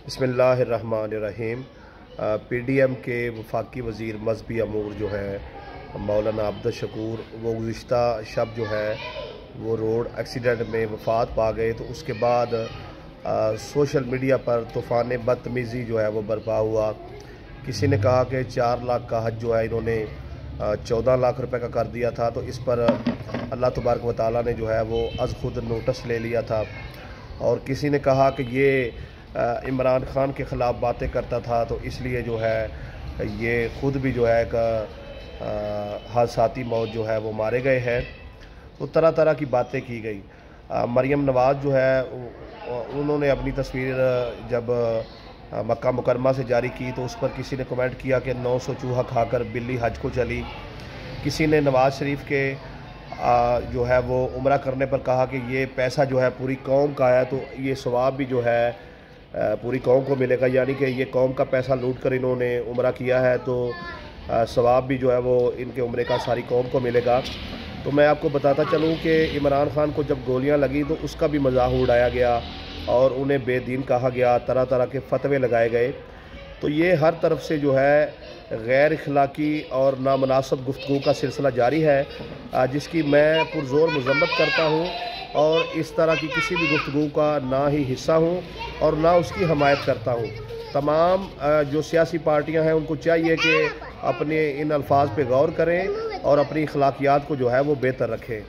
بسم اللہ الرحمن الرحیم۔ پی ڈی ایم کے وفاقی وزیر مذہبی امور جو ہے مولانا عبدالشکور، وہ گزشتہ شب جو ہے وہ روڈ ایکسیڈنٹ میں وفات پا گئے، تو اس کے بعد سوشل میڈیا پر طوفان بدتمیزی جو ہے وہ برپا ہوا۔ کسی نے کہا کہ 4 لاکھ کا حج جو ہے انہوں نے 14 لاکھ روپے کا کر دیا تھا، تو اس پر اللہ تبارک و تعالیٰ نے جو ہے وہ از خود نوٹس لے لیا تھا۔ اور کسی نے کہا کہ یہ عمران خان کے خلاف باتیں کرتا تھا، تو اس لیے جو ہے یہ خود بھی جو ہے ایک حادثاتی موت جو ہے وہ مارے گئے ہیں۔ تو طرح طرح کی باتیں کی گئی۔ مریم نواز جو ہے انہوں نے اپنی تصویر جب مکہ مکرمہ سے جاری کی، تو اس پر کسی نے کمنٹ کیا کہ 900 چوہا کھا کر بلی حج کو چلی۔ کسی نے نواز شریف کے جو ہے وہ عمرہ کرنے پر کہا کہ یہ پیسہ جو ہے پوری قوم کا ہے، تو یہ ثواب بھی جو ہے پوری قوم کو ملے گا، یعنی کہ یہ قوم کا پیسہ لوٹ کر انہوں نے عمرہ کیا ہے، تو ثواب بھی جو ہے وہ ان کے عمرے کا ساری قوم کو ملے گا۔ تو میں آپ کو بتاتا چلوں کہ عمران خان کو جب گولیاں لگیں تو اس کا بھی مذاق اڑایا گیا اور انہیں بے دین کہا گیا، طرح طرح کے فتوے لگائے گئے۔ تو یہ ہر طرف سے جو ہے غیر اخلاقی اور نامناسب گفتگو کا سلسلہ جاری ہے، جس کی میں پرزور مذمت کرتا ہوں، اور اس طرح کی کسی بھی گفتگو کا نہ ہی حصہ ہوں اور نہ اس کی حمایت کرتا ہوں۔ تمام جو سیاسی پارٹیاں ہیں ان کو چاہیے کہ اپنے ان الفاظ پہ غور کریں اور اپنی اخلاقیات کو جو ہے وہ بہتر رکھیں۔